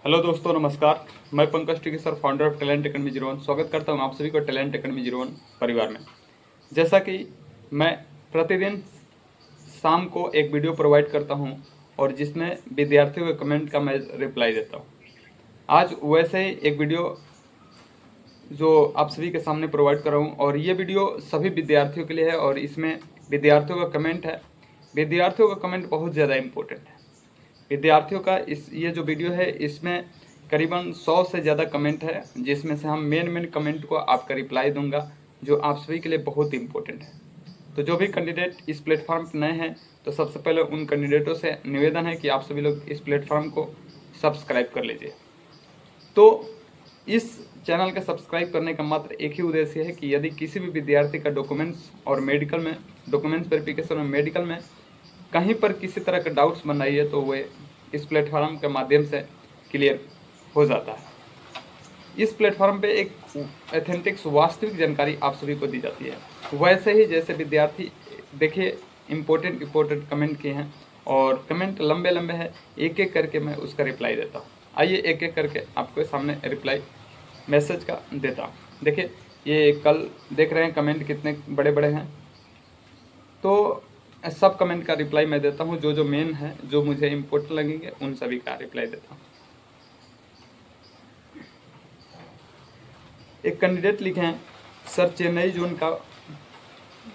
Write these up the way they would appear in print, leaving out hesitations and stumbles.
Hello दोस्तों, नमस्कार। मैं पंकज टिकी sir, founder of talent academy 01 स्वागत करता हूं आप सभी को टैलेंट एकेडमी 01 परिवार में। जैसा कि मैं प्रतिदिन शाम को एक वीडियो प्रोवाइड करता हूं और जिसमें विद्यार्थियों के कमेंट का मैं रिप्लाई देता हूं। आज वैसे ही एक वीडियो जो आप सभी के सामने प्रोवाइड कर रहा हूँ और ये वीडियो सभी विद्यार्थियों के लिए है और इसमें विद्यार्थियों का कमेंट है। विद्यार्थियों का कमेंट बहुत ज़्यादा इम्पोर्टेंट है। विद्यार्थियों का ये जो वीडियो है इसमें करीबन 100 से ज़्यादा कमेंट है, जिसमें से हम मेन कमेंट को आपका रिप्लाई दूंगा जो आप सभी के लिए बहुत इंपॉर्टेंट है। तो जो भी कैंडिडेट इस प्लेटफॉर्म पर नए हैं तो सबसे पहले उन कैंडिडेटों से निवेदन है कि आप सभी लोग इस प्लेटफॉर्म को सब्सक्राइब कर लीजिए। तो इस चैनल का सब्सक्राइब करने का मात्र एक ही उद्देश्य है कि यदि किसी भी विद्यार्थी का डॉक्यूमेंट्स और मेडिकल में डॉक्यूमेंट्स वेरिफिकेशन और मेडिकल में कहीं पर किसी तरह का डाउट्स बन रही है तो वे इस प्लेटफॉर्म के माध्यम से क्लियर हो जाता है। इस प्लेटफॉर्म पे एक ऑथेंटिक वास्तविक जानकारी आप सभी को दी जाती है। वैसे ही जैसे विद्यार्थी देखिए इम्पोर्टेंट कमेंट किए हैं और कमेंट लंबे लंबे हैं, एक एक करके मैं उसका रिप्लाई देता हूँ। आइए एक एक करके आपके सामने रिप्लाई मैसेज का देता हूँ। देखिए ये कल देख रहे हैं कमेंट कितने बड़े बड़े हैं, तो सब कमेंट का रिप्लाई मैं देता हूँ। जो मेन है, जो मुझे इम्पोर्टेंट लगेंगे उन सभी का रिप्लाई देता हूँ। एक कैंडिडेट लिखे हैं, सर चेन्नई जोन का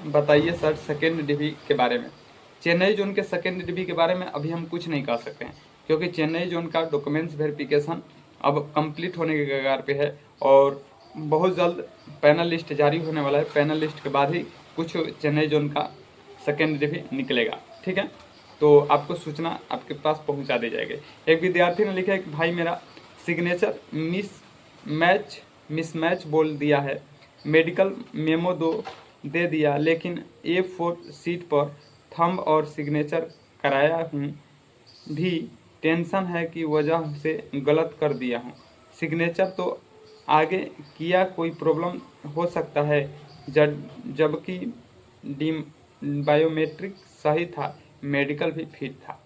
बताइए सर सेकेंड डिवी के बारे में। चेन्नई जोन के सेकेंड डिवी के बारे में अभी हम कुछ नहीं कह सकते हैं, क्योंकि चेन्नई जोन का डॉक्यूमेंट्स वेरिफिकेशन अब कंप्लीट होने के कगार पे है और बहुत जल्द पैनल लिस्ट जारी होने वाला है। पैनल लिस्ट के बाद ही कुछ चेन्नई जोन का सेकेंड डिवी निकलेगा, ठीक है। तो आपको सूचना आपके पास पहुंचा दी जाएगी। एक विद्यार्थी ने लिखा है कि भाई मेरा सिग्नेचर मिसमैच बोल दिया है, मेडिकल मेमो दे दिया, लेकिन A4 सीट पर थंब और सिग्नेचर कराया हूँ भी टेंशन है कि वजह से गलत कर दिया हूँ। सिग्नेचर तो आगे किया, कोई प्रॉब्लम हो सकता है, जबकि बायोमेट्रिक सही था, मेडिकल भी फिट था।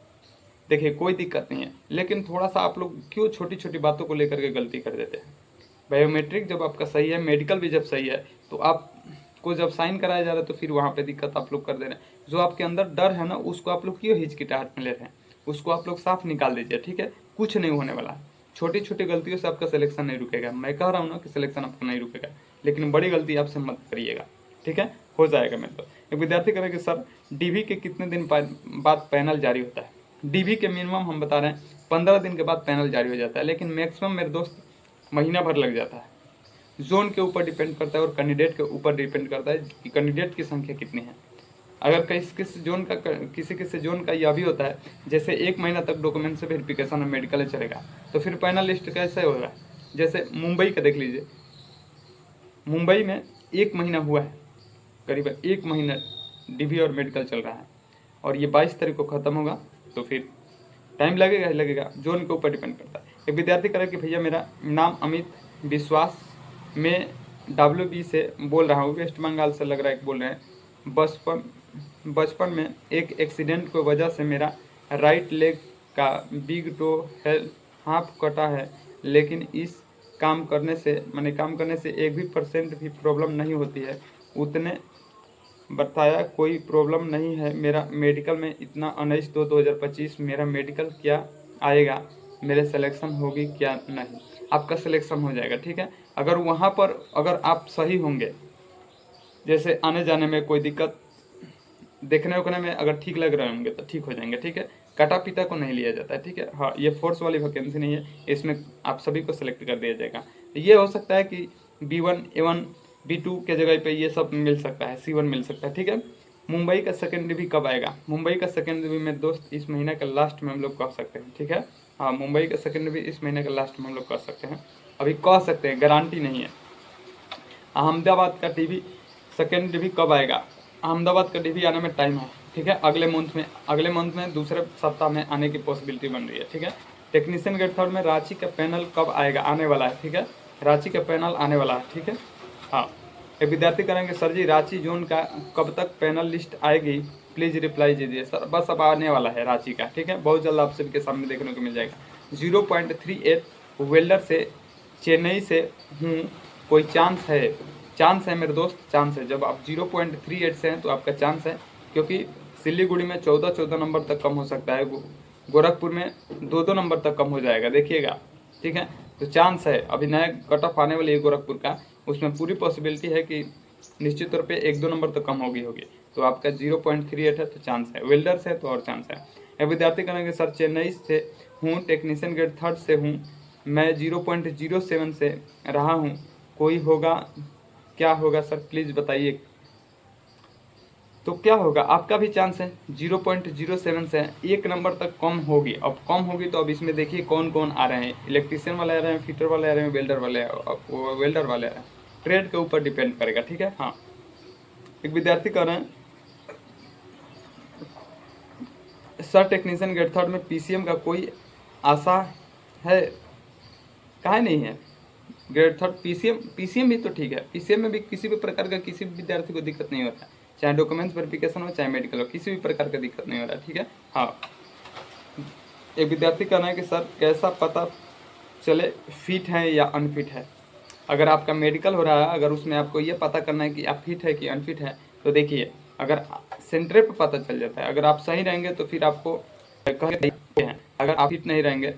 देखिए कोई दिक्कत नहीं है, लेकिन थोड़ा सा आप लोग क्यों छोटी छोटी बातों को लेकर के गलती कर देते हैं। बायोमेट्रिक जब आपका सही है, मेडिकल भी जब सही है, तो आपको जब साइन कराया जा रहा है तो फिर वहाँ पे दिक्कत आप लोग कर दे रहे हैं। जो आपके अंदर डर है ना, उसको आप लोग क्यों हिचकिटाहट में ले रहे हैं, उसको आप लोग साफ निकाल दीजिए, ठीक है। कुछ नहीं होने वाला है, छोटी छोटी गलतियों से आपका सिलेक्शन नहीं रुकेगा। मैं कह रहा हूँ ना कि सिलेक्शन आपका नहीं रुकेगा, लेकिन बड़ी गलती आपसे मत करिएगा, ठीक है। हो जाएगा। मैं तो एक विद्यार्थी करें कि सर डीवी के कितने दिन बाद पैनल जारी होता है। डीवी के मिनिमम हम बता रहे हैं 15 दिन के बाद पैनल जारी हो जाता है, लेकिन मैक्सिमम मेरे दोस्त महीना भर लग जाता है। जोन के ऊपर डिपेंड करता है और कैंडिडेट के ऊपर डिपेंड करता है कि कैंडिडेट की संख्या कितनी है। अगर किसी जोन का यह भी होता है, जैसे 1 महीना तक डॉक्यूमेंट से वेरिफिकेशन और मेडिकल चलेगा, तो फिर पैनल लिस्ट कैसे होगा। जैसे मुंबई का देख लीजिए, मुंबई में 1 महीना हुआ है, करीबन 1 महीना डीवी और मेडिकल चल रहा है और ये 22 तारीख को ख़त्म होगा, तो फिर टाइम लगेगा ही लगेगा। जोन के ऊपर डिपेंड करता है। एक विद्यार्थी करे कि भैया मेरा नाम अमित विश्वास, मैं WB से बोल रहा हूँ, वेस्ट बंगाल से लग रहा है कि बोल रहे हैं। बचपन में एक एक्सीडेंट की वजह से मेरा राइट लेग का बिग टो हाफ कटा है, लेकिन इस काम करने से 1% भी प्रॉब्लम नहीं होती है। उतने बताया कोई प्रॉब्लम नहीं है। मेरा मेडिकल में इतना 19/2/2025 मेरा मेडिकल क्या आएगा, मेरे सिलेक्शन होगी क्या नहीं। आपका सिलेक्शन हो जाएगा, ठीक है। अगर वहाँ पर अगर आप सही होंगे, जैसे आने जाने में कोई दिक्कत, देखने उखने में अगर ठीक लग रहे होंगे तो ठीक हो जाएंगे, ठीक है। काटा पीता को नहीं लिया जाता है, ठीक है। हाँ, ये फोर्स वाली वैकेंसी नहीं है, इसमें आप सभी को सिलेक्ट कर दिया जाएगा। ये हो सकता है कि B1 A1 B2 के जगह पे ये सब मिल सकता है, C1 मिल सकता है, ठीक है। मुंबई का सेकेंड डिवी कब आएगा। मुंबई का सेकेंड डिवी में दोस्त इस महीने का लास्ट में हम लोग कह सकते हैं, ठीक है। हाँ, मुंबई का सेकेंड डिवी इस महीने का लास्ट में हम लोग कह सकते हैं, अभी कह सकते हैं, गारंटी नहीं है। अहमदाबाद का डिवी सेकेंड डिवी कब आएगा। अहमदाबाद का डिवी आने में टाइम है, ठीक है। अगले मंथ में दूसरे सप्ताह में आने की पॉसिबिलिटी बन रही है, ठीक है। टेक्नीशियन ग्रेड 3 में रांची का पैनल कब आएगा, आने वाला है, ठीक है। रांची का पैनल आने वाला है, ठीक है। हाँ, एक विद्यार्थी करेंगे सर जी रांची जोन का कब तक पैनल लिस्ट आएगी। प्लीज़ रिप्लाई दीजिए सर। बस अब आने वाला है रांची का, ठीक है, बहुत जल्द आप सभी के सामने देखने को मिल जाएगा। 0.38 वेल्डर से चेन्नई से हूँ, कोई चांस है? चांस है मेरे दोस्त, चांस है। जब आप 0.38 से हैं तो आपका चांस है, क्योंकि सिलीगुड़ी में 14 नंबर तक कम हो सकता है, गोरखपुर में 2 नंबर तक कम हो जाएगा, देखिएगा, ठीक है। तो चांस है, अभी नया कट ऑफ आने वाली है गोरखपुर का, उसमें पूरी पॉसिबिलिटी है कि निश्चित तौर पे 1-2 नंबर तक कम होगी। तो आपका 0.38 है तो चांस है, वेल्डर से तो और चांस है। एक विद्यार्थी कहेंगे सर चेन्नई से हूँ, टेक्नीशियन ग्रेड 3rd से हूँ, मैं 0.07 से रहा हूँ, कोई होगा, क्या होगा सर प्लीज़ बताइए। तो क्या होगा, आपका भी चांस है 0.07 से 1 नंबर तक कम होगी। अब कम होगी तो अब इसमें देखिए कौन कौन आ रहे हैं, इलेक्ट्रीशियन वाले आ रहे हैं, फिटर वाले आ रहे हैं, वेल्डर वाले वेल्डर वाले आ रहे हैं, ट्रेड के ऊपर डिपेंड करेगा, ठीक है। हाँ, एक विद्यार्थी कह रहे हैं सर टेक्नीशियन ग्रेड 3rd में पीसीएम का कोई आशा है? काहे नहीं है, ग्रेड 3rd पीसीएम भी तो ठीक है, पीसीएम में भी किसी भी प्रकार का किसी भी विद्यार्थी को दिक्कत नहीं होता है, चाहे डॉक्यूमेंट्स वेरिफिकेशन हो चाहे मेडिकल हो, किसी भी प्रकार का दिक्कत नहीं हो रहा है, ठीक है। हाँ, एक विद्यार्थी कहना है कि सर कैसा पता चले फिट है या अनफिट है? अगर आपका मेडिकल हो रहा है, अगर उसमें आपको ये पता करना है कि आप फिट है कि अनफिट है, तो देखिए अगर सेंटर पे पता चल जाता है, अगर आप सही रहेंगे तो फिर आपको हैं, अगर आप फिट नहीं रहेंगे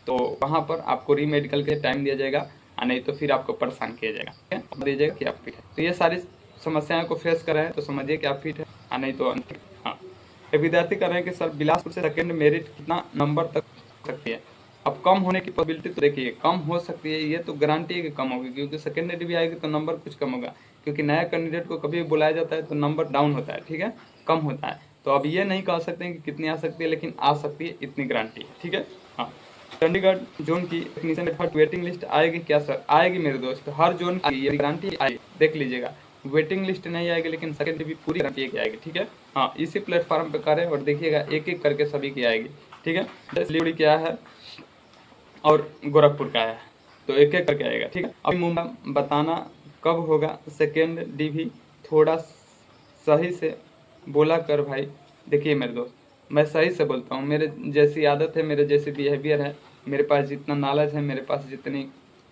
तो वहाँ पर आपको री मेडिकल के टाइम दिया जाएगा, और नहीं तो फिर आपको परेशान किया जाएगा, ठीक है, दिया जाएगा कि आप फिट है। तो ये सारी समस्याओं को फेस कर रहे हैं तो समझिए कि आप फिट है, और नहीं तो अनफिट। हाँ, एक विद्यार्थी कर रहे हैं कि सर बिलासपुर से सेकेंड मेरिट कितना नंबर तक हो सकती है? अब कम होने की पॉसिबिलिटी तो देखिए कम हो सकती है, ये तो गारंटी है कि कम होगी, क्योंकि सेकेंडरी भी आएगी तो नंबर कुछ कम होगा, क्योंकि नया कैंडिडेट को कभी बुलाया जाता है तो नंबर डाउन होता है, ठीक है, कम होता है। तो अब ये नहीं कह सकते हैं कि कितनी आ सकती है, लेकिन आ सकती है, इतनी गारंटी है, ठीक है। हाँ, चंडीगढ़ जोन की टेक्नीशियन वेटिंग लिस्ट आएगी क्या सर? आएगी मेरे दोस्त, हर जोन की ये गारंटी आएगी, देख लीजिएगा। वेटिंग लिस्ट नहीं आएगी लेकिन सेकेंडरी भी पूरी गारंटी की आएगी, ठीक है। हाँ, इसी प्लेटफॉर्म पे करें और देखिएगा एक एक करके सभी की आएगी, ठीक है। सिलीगुड़ी क्या है और गोरखपुर का है, तो एक एक करके आएगा, ठीक है। अभी मुंबई बताना कब होगा सेकेंड डीवी, थोड़ा सही से बोला कर भाई। देखिए मेरे दोस्त, मैं सही से बोलता हूँ, मेरे जैसी आदत है, मेरे जैसे बिहेवियर है, मेरे पास जितना नॉलेज है, मेरे पास जितनी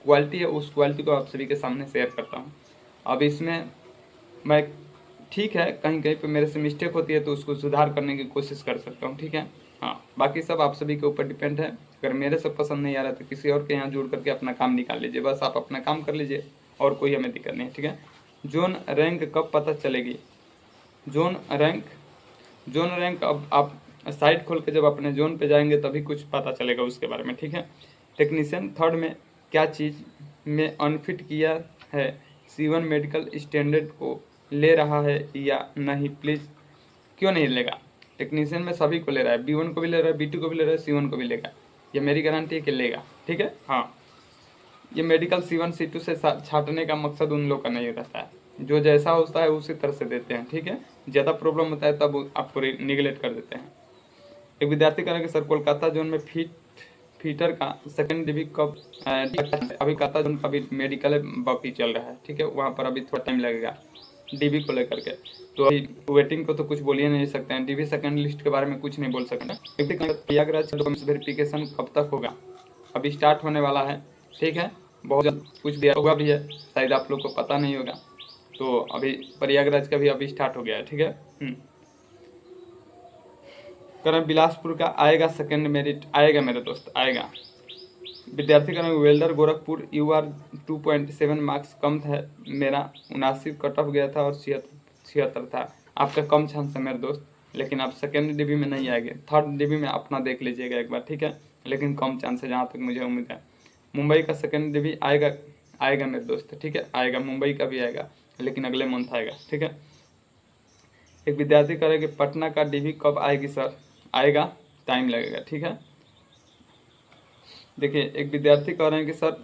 क्वालिटी है, उस क्वालिटी को आप सभी के सामने शेयर करता हूँ। अब इसमें मैं, ठीक है, कहीं कहीं पे मेरे से मिस्टेक होती है तो उसको सुधार करने की कोशिश कर सकता हूँ, ठीक है। हाँ, बाकी सब आप सभी के ऊपर डिपेंड है। अगर मेरे से पसंद नहीं आ रहा तो किसी और के यहाँ जुड़ करके अपना काम निकाल लीजिए, बस आप अपना काम कर लीजिए, और कोई हमें दिक्कत नहीं है, ठीक है। जोन रैंक कब पता चलेगी? जोन रैंक अब आप साइट खोल के जब अपने जोन पे जाएंगे तभी कुछ पता चलेगा उसके बारे में, ठीक है। टेक्नीशियन 3rd में क्या चीज़ में अनफिट किया है? C1 मेडिकल स्टैंडर्ड को ले रहा है या नहीं प्लीज़? क्यों नहीं लेगा, टेक्नीशियन में सभी को ले रहा है, B1 को भी ले रहा है, B2 को भी ले रहा है, C1 को भी लेगा, ये मेरी गारंटी है कि लेगा, ठीक है। हाँ, ये मेडिकल C1 C2 से छाटने का मकसद उन लोग का नहीं रहता है, जो जैसा होता है उसी तरह से देते हैं, ठीक है। ज़्यादा प्रॉब्लम होता है तब आपको निगलेक्ट कर देते हैं। एक विद्यार्थी करेंगे सर कोलकाता जोन में फीटर का सेकेंड डीवी कब? अभी कोलकाता जोन का भी मेडिकल बाकी चल रहा है, ठीक है, वहाँ पर अभी थोड़ा टाइम लगेगा डीबी को लेकर के, तो अभी वेटिंग को तो कुछ बोल ही नहीं सकते हैं, डीबी सेकंड लिस्ट के बारे में कुछ नहीं बोल सकते हैं। प्रयागराज डॉक्यूमेंट्स वेरिफिकेशन कब तक होगा? अभी स्टार्ट होने वाला है, ठीक है, बहुत जल्द कुछ भी होगा भी है, शायद आप लोग को पता नहीं होगा, तो अभी प्रयागराज का भी अभी स्टार्ट हो गया है, ठीक है। करण बिलासपुर का आएगा सेकेंड मेरिट? आएगा मेरे दोस्त, आएगा। विद्यार्थी करण वेल्डर गोरखपुर UR 2.7 मार्क्स कम था, मेरा 79 कट ऑफ गया था और 76 था। आपका कम चांस है मेरे दोस्त, लेकिन आप सेकेंड डीबी में नहीं आएंगे, 3rd डीबी में अपना देख लीजिएगा एक बार, ठीक है, लेकिन कम चांस है जहाँ तक मुझे उम्मीद है। मुंबई का सेकेंड डीबी आएगा? आएगा मेरे दोस्त, ठीक है, आएगा, मुंबई का भी आएगा, लेकिन अगले मंथ आएगा, ठीक है। एक विद्यार्थी कह रहे कि पटना का डीबी कब आएगी सर? आएगा, टाइम लगेगा, ठीक है। देखिए एक विद्यार्थी कह रहे हैं कि सर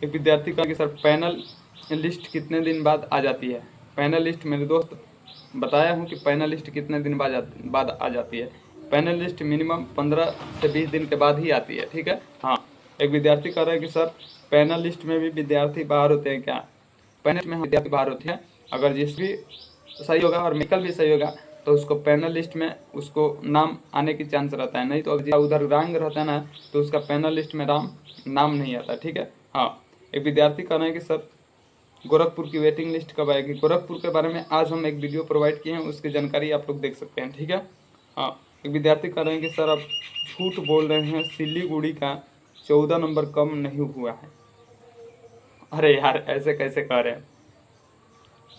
एक विद्यार्थी कह कि सर पैनल लिस्ट कितने दिन बाद आ जाती है? पैनल लिस्ट मेरे दोस्त बताया हूँ कि पैनल लिस्ट कितने दिन बाद आ जाती है। पैनल लिस्ट मिनिमम 15 से 20 दिन के बाद ही आती है, ठीक है। हाँ, एक विद्यार्थी कह रहा है कि सर पैनल लिस्ट में भी विद्यार्थी बाहर होते हैं क्या? पैनल में विद्यार्थी बाहर होते हैं, अगर जिस भी सही होगा और मेडिकल भी सही होगा तो उसको पैनल लिस्ट में उसको नाम आने की चांस रहता है, नहीं तो अगर उधर रैंक रहता है ना तो उसका पैनल लिस्ट में नाम नहीं आता, ठीक है। हाँ, एक विद्यार्थी कह रहे हैं कि सर गोरखपुर की वेटिंग लिस्ट कब आएगी? गोरखपुर के बारे में आज हम एक वीडियो प्रोवाइड किए हैं, उसकी जानकारी आप लोग देख सकते हैं, ठीक है। हाँ, एक विद्यार्थी कह रहे हैं कि सर आप झूठ बोल रहे हैं, सिलीगुड़ी का 14 नंबर कम नहीं हुआ है। अरे यार, ऐसे कैसे कह रहे हैं?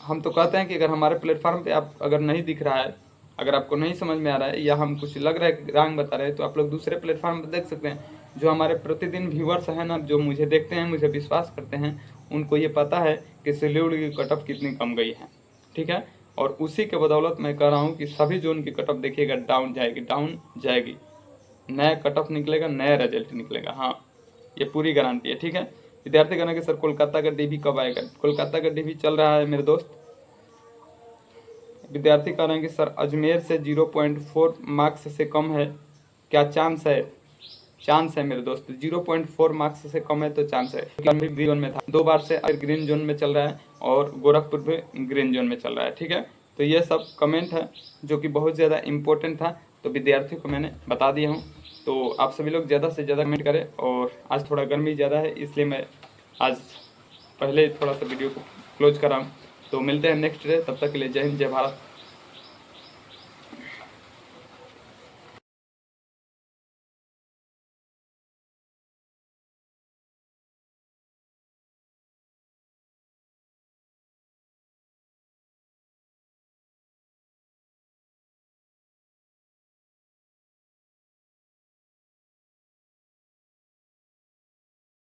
हम तो कहते हैं कि अगर हमारे प्लेटफॉर्म पे आप अगर नहीं दिख रहा है, अगर आपको नहीं समझ में आ रहा है या हम कुछ लग रहा है रॉन्ग बता रहे हैं, तो आप लोग दूसरे प्लेटफॉर्म पे देख सकते हैं। जो हमारे प्रतिदिन व्यूवर्स हैं ना, जो मुझे देखते हैं, मुझे विश्वास करते हैं, उनको ये पता है कि सिलीगुड़ी की कट ऑफ कितनी कम गई है, ठीक है। और उसी के बदौलत मैं कह रहा हूँ कि सभी जोन की कट ऑफ देखिएगा डाउन जाएगी, नया कट ऑफ निकलेगा, नया रिजल्ट निकलेगा। हाँ, ये पूरी गारंटी है, ठीक है। विद्यार्थी कहना कि सर कोलकाता का डीबी कब आएगा? कोलकाता का डीबी चल रहा है मेरे दोस्त। विद्यार्थी कह रहे हैं कि सर अजमेर से 0.4 मार्क्स से कम है, क्या चांस है? चांस है मेरे दोस्त, 0.4 मार्क्स से कम है तो चांस है, क्योंकि ग्रीन जोन में था, 2 बार से ग्रीन जोन में चल रहा है और गोरखपुर भी ग्रीन जोन में चल रहा है, ठीक है। तो ये सब कमेंट है जो कि बहुत ज़्यादा इम्पोर्टेंट था, तो विद्यार्थियों को मैंने बता दिया हूँ। तो आप सभी लोग ज़्यादा से ज़्यादा कमेंट करें। और आज थोड़ा गर्मी ज़्यादा है, इसलिए मैं आज पहले थोड़ा सा वीडियो को क्लोज कर रहा हूँ। तो मिलते हैं नेक्स्ट डे, तब तक के लिए जय हिंद, जय भारत।